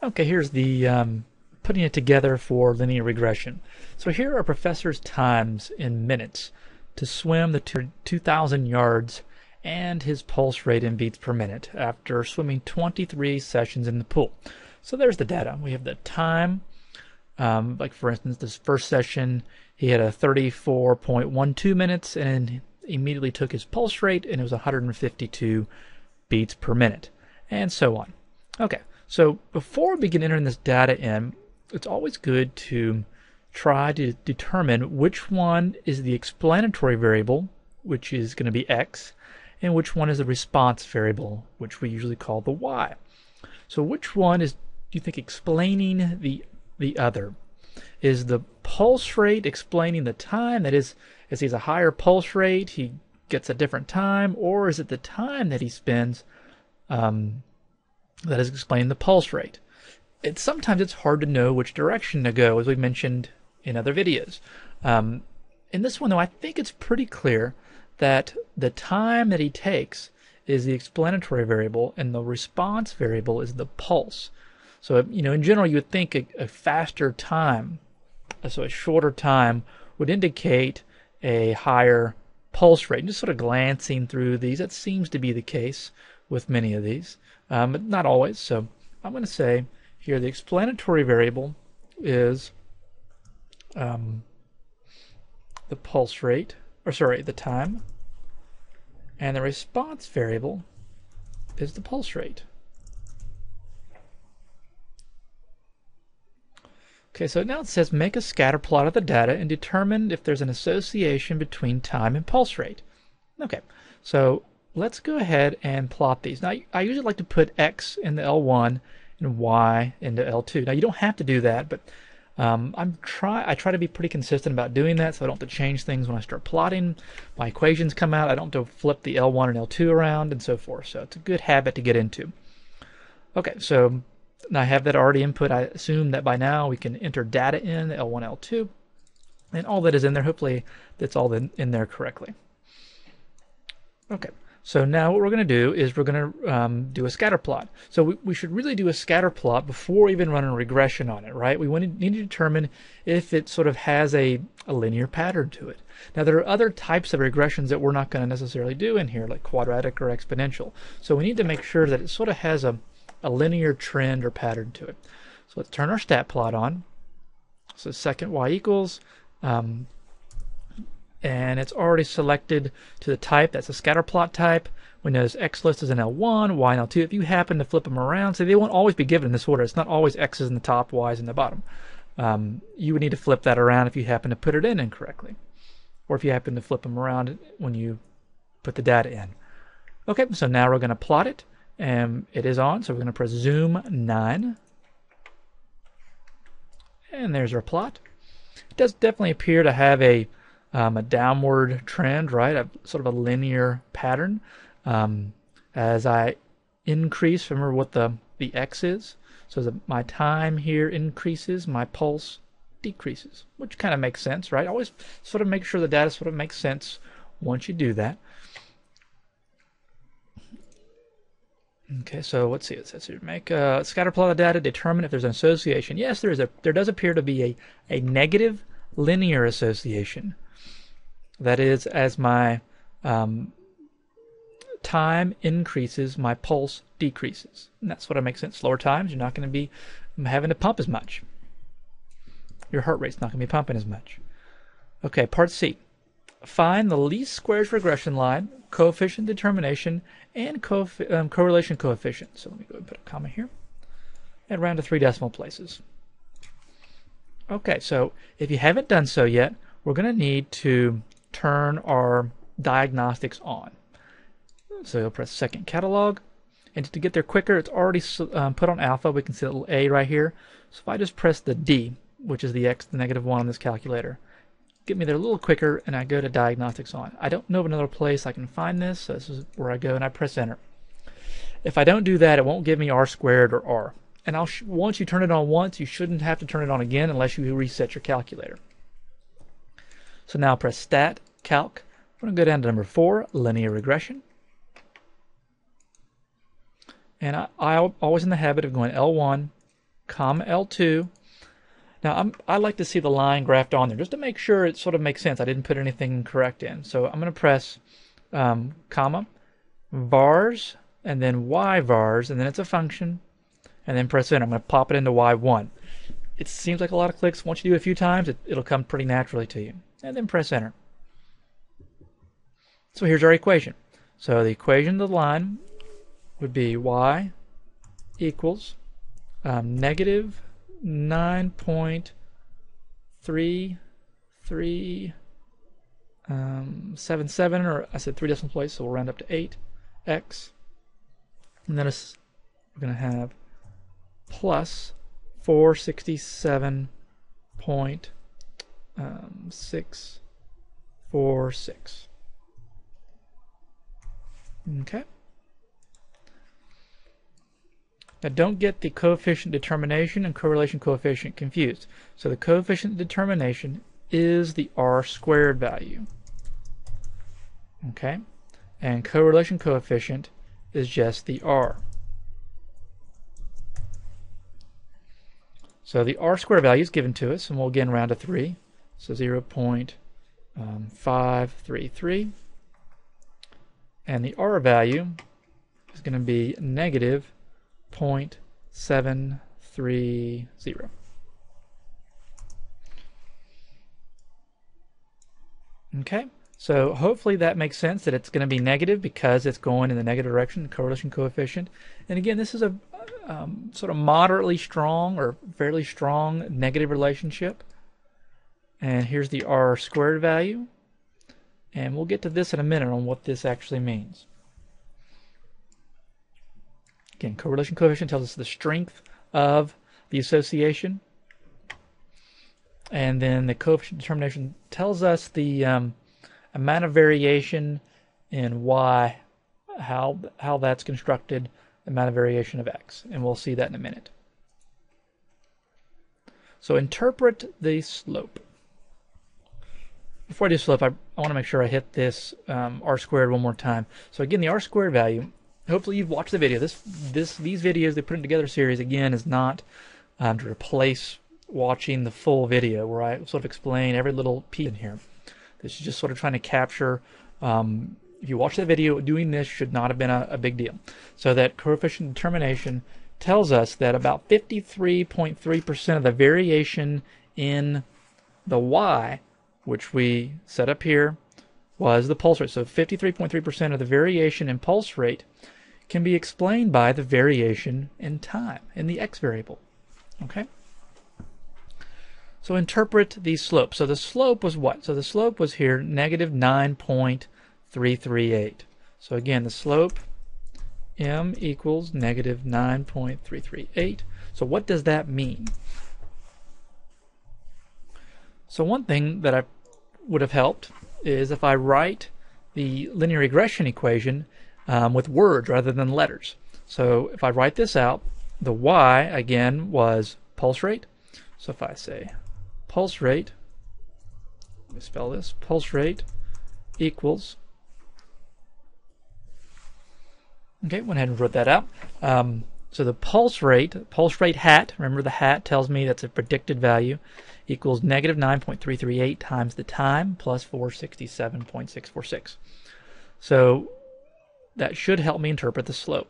Okay, here's the putting it together for linear regression. So here are professor's times in minutes to swim the 2,000 yards and his pulse rate in beats per minute after swimming 23 sessions in the pool. So there's the data. We have the time. Like for instance, this first session, he had a 34.12 minutes and immediately took his pulse rate, and it was 152 beats per minute, and so on. Okay, so before we begin entering this data in, it's always good to try to determine which one is the explanatory variable, which is going to be x, and which one is the response variable, which we usually call the y. So which one is, do you think, explaining the other? Is the pulse rate explaining the time? That is, as he has a higher pulse rate, he gets a different time, or is it the time that he spends that is explaining the pulse rate? Sometimes it's hard to know which direction to go, as we mentioned in other videos. In this one, though, I think it's pretty clear that the time that he takes is the explanatory variable, and the response variable is the pulse. So, in general, you would think a faster time, so a shorter time, would indicate a higher pulse rate. Just sort of glancing through these, that seems to be the case with many of these, but not always. So I'm going to say here the explanatory variable is the pulse rate, the time, and the response variable is the pulse rate. Okay, so now it says make a scatter plot of the data and determine if there's an association between time and pulse rate. Okay, so let's go ahead and plot these. Now, I usually like to put x in the L1 and y into L2. Now, you don't have to do that, but I try to be pretty consistent about doing that, so I don't have to change things when I start plotting. My equations come out. I don't have to flip the L1 and L2 around and so forth. So it's a good habit to get into. Okay, so now I have that already input. I assume that by now we can enter data in L1, L2, and all that is in there. Hopefully that's all in there correctly. Okay, so now what we're going to do is we're going to do a scatter plot. So we should really do a scatter plot before even running a regression on it, right? We need to determine if it sort of has a linear pattern to it. Now there are other types of regressions that we're not going to necessarily do in here, like quadratic or exponential. So we need to make sure that it sort of has a linear trend or pattern to it. So let's turn our stat plot on. So second y equals, and it's already selected to the type. That's a scatter plot type. We notice x list is in L1, y in L2. If you happen to flip them around, so they won't always be given in this order. It's not always x's in the top, y's in the bottom. You would need to flip that around if you happen to put it in incorrectly, or if you happen to flip them around when you put the data in. Okay, so now we're going to plot it. And it is on, so we're going to press zoom 9. And there's our plot. It does definitely appear to have a downward trend, right? Sort of a linear pattern. As I increase, remember what the x is. So as my time here increases, my pulse decreases, which kind of makes sense, right? Always sort of make sure the data sort of makes sense once you do that. Okay, so let's see. It says here, make a scatter plot of data, determine if there's an association. Yes, there does appear to be a negative linear association. That is, as my time increases, my pulse decreases. And that's what makes sense. Slower times, you're not going to be having to pump as much. Your heart rate's not going to be pumping as much. Okay, part C. Find the least squares regression line, coefficient determination, and correlation coefficient. So let me go ahead and put a comma here and round to 3 decimal places. Okay, so if you haven't done so yet, we're going to need to turn our diagnostics on. So you'll press second catalog, and to get there quicker, it's already put on alpha. We can see the little A right here. So if I just press the D, which is the x, the -1 on this calculator, get me there a little quicker, and I go to diagnostics on. I don't know of another place I can find this, so this is where I go, and I press enter. If I don't do that, it won't give me r squared or r. And once you turn it on once, you shouldn't have to turn it on again unless you reset your calculator. So now press stat, calc. We're going to go down to number 4, linear regression. And I'm always in the habit of going L1, comma L2. Now I like to see the line graphed on there just to make sure it sort of makes sense. I didn't put anything correct in. So I'm going to press comma vars and then y vars, and then it's a function, and then press enter. I'm going to pop it into y1. It seems like a lot of clicks. Once you do it a few times, it'll come pretty naturally to you. And then press enter. So here's our equation. So the equation of the line would be y equals negative 9.3377, or I said 3 decimal places, so we'll round up to 8x. And then we're going to have plus 467.646. Okay. Now don't get the coefficient determination and correlation coefficient confused. So the coefficient determination is the r squared value. Okay? And correlation coefficient is just the r. So the r squared value is given to us, and we'll again round to 3. So 0.533. And the r value is going to be negative 0.730. Okay, so hopefully that makes sense, that it's going to be negative because it's going in the negative direction, the correlation coefficient. And again, this is a sort of moderately strong or fairly strong negative relationship. And here's the r squared value. And we'll get to this in a minute on what this actually means. Again, correlation coefficient tells us the strength of the association. And then the coefficient determination tells us the amount of variation in y, how that's constructed, the amount of variation of x. And we'll see that in a minute. So interpret the slope. Before I do slope, I want to make sure I hit this r squared one more time. So again, the r squared value, hopefully you've watched the video. These videos, they put it together series, again, is not to replace watching the full video where I sort of explain every little piece in here. This is just sort of trying to capture, if you watch the video, doing this should not have been a big deal. So that coefficient determination tells us that about 53.3% of the variation in the y, which we set up here, was the pulse rate. So 53.3% of the variation in pulse rate can be explained by the variation in time, in the x variable. Okay? So interpret the slope. So the slope was what? So the slope was here, negative 9.338. So again, the slope, m equals negative 9.338. So what does that mean? So one thing that I would have helped is if I write the linear regression equation with words rather than letters. So if I write this out, the y, again, was pulse rate. So if I say pulse rate, let me spell this, pulse rate equals, okay, went ahead and wrote that out. So the pulse rate hat, remember the hat tells me that's a predicted value, equals negative 9.338 times the time plus 467.646. So that should help me interpret the slope.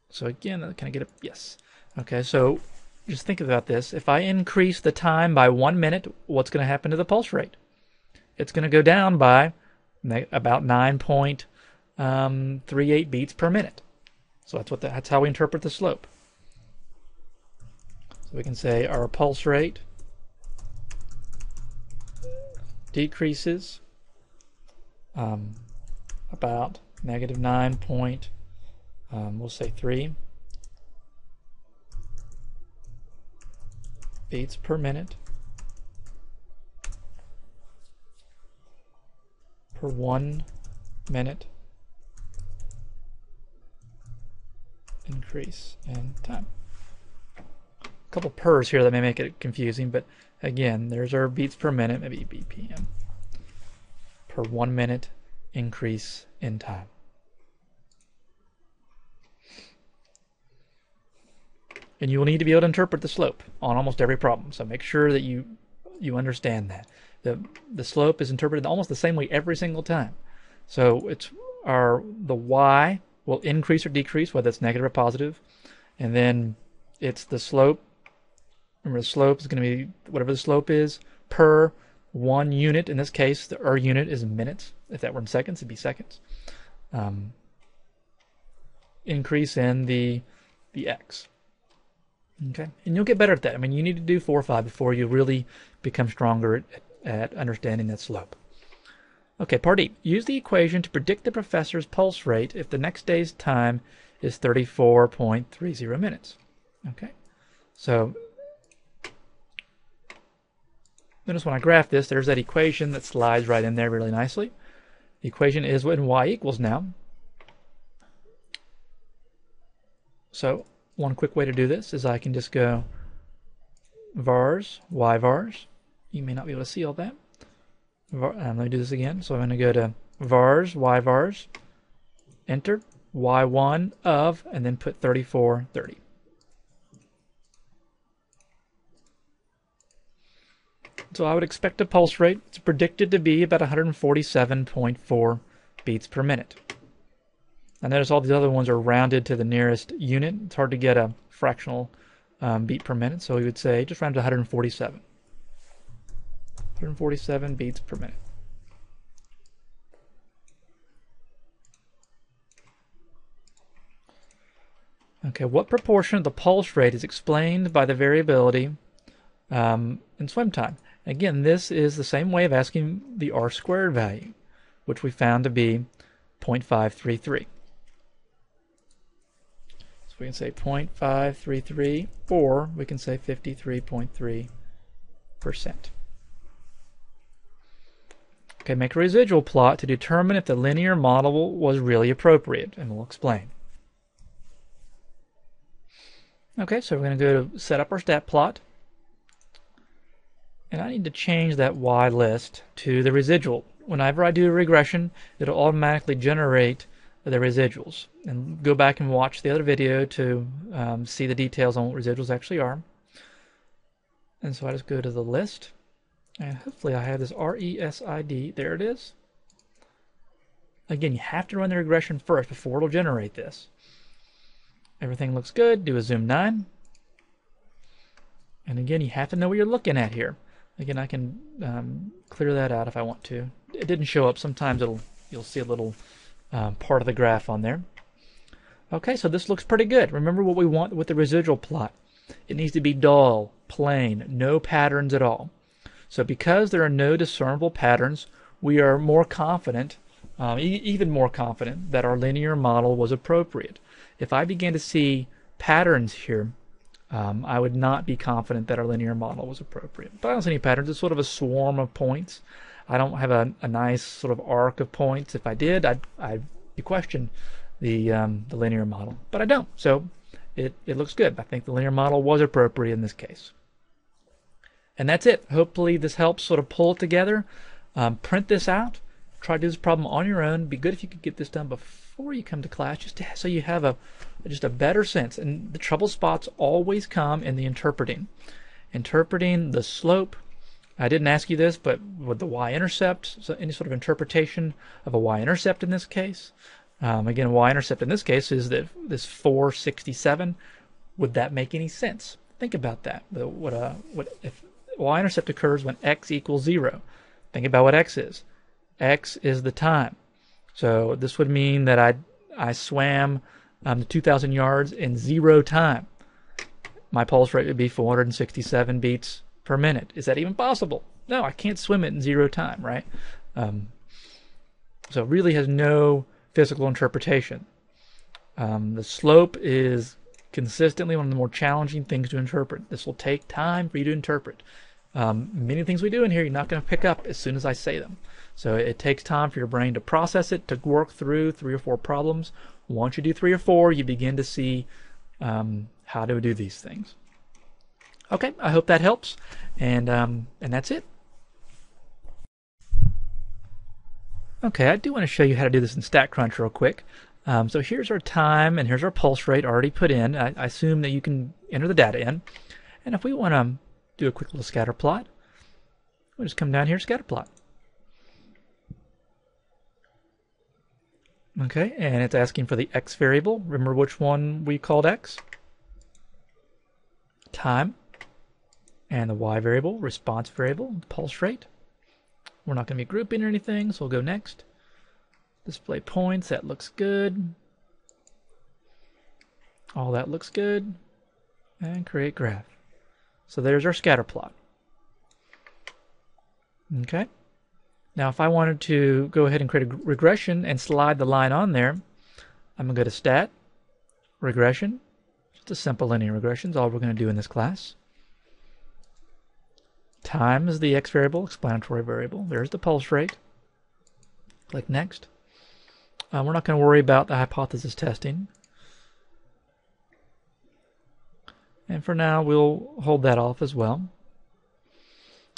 So again, can I get a yes? Okay, so just think about this. If I increase the time by 1 minute, what's going to happen to the pulse rate? It's going to go down by about 9.38 beats per minute. So that's how we interpret the slope. So we can say our pulse rate decreases about negative 9 point, we'll say 3 beats per minute per 1 minute increase in time. A couple pers here that may make it confusing, but again, there's our beats per minute, maybe BPM, per 1 minute increase in time. And you will need to be able to interpret the slope on almost every problem. So make sure that you understand that. The slope is interpreted almost the same way every single time. So the y will increase or decrease, whether it's negative or positive. And then it's the slope. Remember, the slope is going to be whatever the slope is per 1 unit. In this case, the unit is minutes. If that were in seconds, it'd be seconds. Increase in the x. Okay, and you'll get better at that. I mean, you need to do 4 or 5 before you really become stronger at understanding that slope. Okay, part E. Use the equation to predict the professor's pulse rate if the next day's time is 34.30 minutes. Okay, so notice when I graph this, there's that equation that slides right in there really nicely. The equation is when y equals now. So one quick way to do this is I can just go vars, y vars. You may not be able to see all that. Let me do this again. So I'm going to go to vars, y vars, enter, y1 of, and then put 3430. So I would expect a pulse rate. It's predicted to be about 147.4 beats per minute. I notice all these other ones are rounded to the nearest unit. It's hard to get a fractional beat per minute, so we would say just round to 147. 147 beats per minute. Okay, what proportion of the pulse rate is explained by the variability in swim time? Again, this is the same way of asking the r squared value, which we found to be 0.533. We can say 0.533, or we can say 53.3%. Okay, make a residual plot to determine if the linear model was really appropriate, and we'll explain. Okay, so we're going to go to set up our stat plot. And I need to change that y list to the residual. Whenever I do a regression, it'll automatically generate the residuals. And go back and watch the other video to see the details on what residuals actually are. And so I just go to the list, and hopefully I have this RESID. There it is. Again, you have to run the regression first before it'll generate this. Everything looks good. Do a zoom 9. And again, you have to know what you're looking at here. Again, I can clear that out if I want to. It didn't show up. Sometimes you'll see a little part of the graph on there. Okay, so this looks pretty good. Remember what we want with the residual plot. It needs to be dull, plain, no patterns at all. So because there are no discernible patterns, we are more confident, even more confident, that our linear model was appropriate. If I began to see patterns here, I would not be confident that our linear model was appropriate. But I don't see any patterns. It's sort of a swarm of points. I don't have a nice sort of arc of points. If I did, I'd question the linear model. But I don't. So it looks good. I think the linear model was appropriate in this case. And that's it. Hopefully this helps sort of pull it together. Print this out. Try to do this problem on your own. It'd be good if you could get this done before you come to class, just so you have just a better sense. And the trouble spots always come in the interpreting. Interpreting the slope. I didn't ask you this, but with the y-intercept, so any sort of interpretation of a y-intercept in this case. Again, y-intercept in this case is that this 467. Would that make any sense? Think about that. What if y-intercept occurs when x equals 0? Think about what x is. X is the time. So this would mean that I swam the 2,000 yards in 0 time. My pulse rate would be 467 beats per minute. Is that even possible? No, I can't swim it in 0 time, right? So it really has no physical interpretation. The slope is consistently one of the more challenging things to interpret. This will take time for you to interpret. Many things we do in here you're not going to pick up as soon as I say them. So it takes time for your brain to process it, to work through 3 or 4 problems. Once you do 3 or 4, you begin to see how to do these things. Okay, I hope that helps, and that's it. Okay, I do want to show you how to do this in Statcrunch real quick. So here's our time and here's our pulse rate already put in. I assume that you can enter the data in. And if we want to do a quick little scatter plot, we'll just come down here, scatter plot. Okay, and it's asking for the x variable. Remember which one we called x? Time. And the y variable, response variable, pulse rate. We're not going to be grouping or anything, so we'll go next. Display points, that looks good. All that looks good. And create graph. So there's our scatter plot. Okay. Now if I wanted to go ahead and create a regression and slide the line on there, I'm going to go to Stat, Regression. Just a simple linear regression is all we're going to do in this class. Time is the x variable, explanatory variable. There's the pulse rate. Click Next. We're not going to worry about the hypothesis testing. And for now, we'll hold that off as well.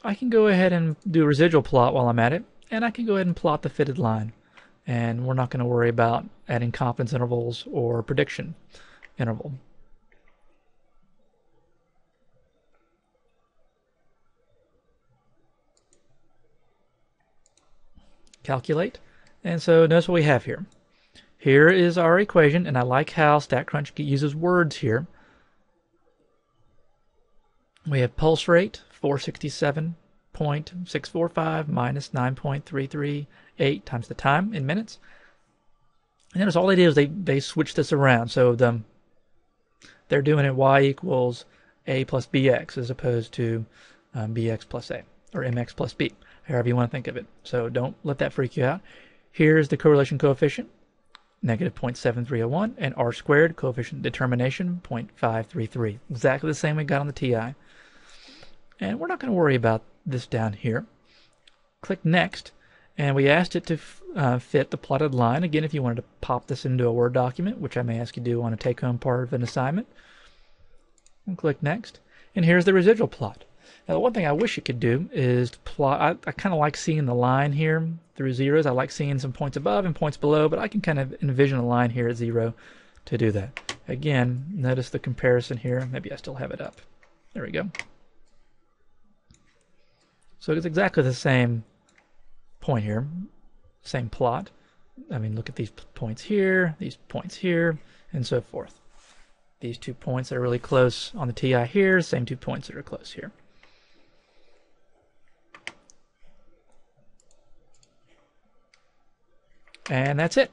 I can go ahead and do a residual plot while I'm at it, and I can go ahead and plot the fitted line. And we're not going to worry about adding confidence intervals or prediction interval. Calculate. And so notice what we have here. Here is our equation, and I like how Statcrunch uses words here. We have pulse rate, 467.645 minus 9.338 times the time in minutes. And notice all they did is they switched this around. So they're doing it y equals a plus bx as opposed to bx plus a, or mx plus b, however you want to think of it. So don't let that freak you out. Here's the correlation coefficient, negative 0.7301, and r squared, coefficient determination, 0.533. Exactly the same we got on the TI. And we're not going to worry about this down here. Click Next, and we asked it to fit the plotted line. Again, if you wanted to pop this into a Word document, which I may ask you to do on a take-home part of an assignment, and click Next. And here's the residual plot. Now, the one thing I wish it could do is plot. I kind of like seeing the line here through zeros. I like seeing some points above and points below, but I can kind of envision a line here at 0 to do that. Again, notice the comparison here. Maybe I still have it up. There we go. So it's exactly the same point here, same plot. I mean, look at these points here, and so forth. These 2 points that are really close on the TI here, same 2 points that are close here. And that's it.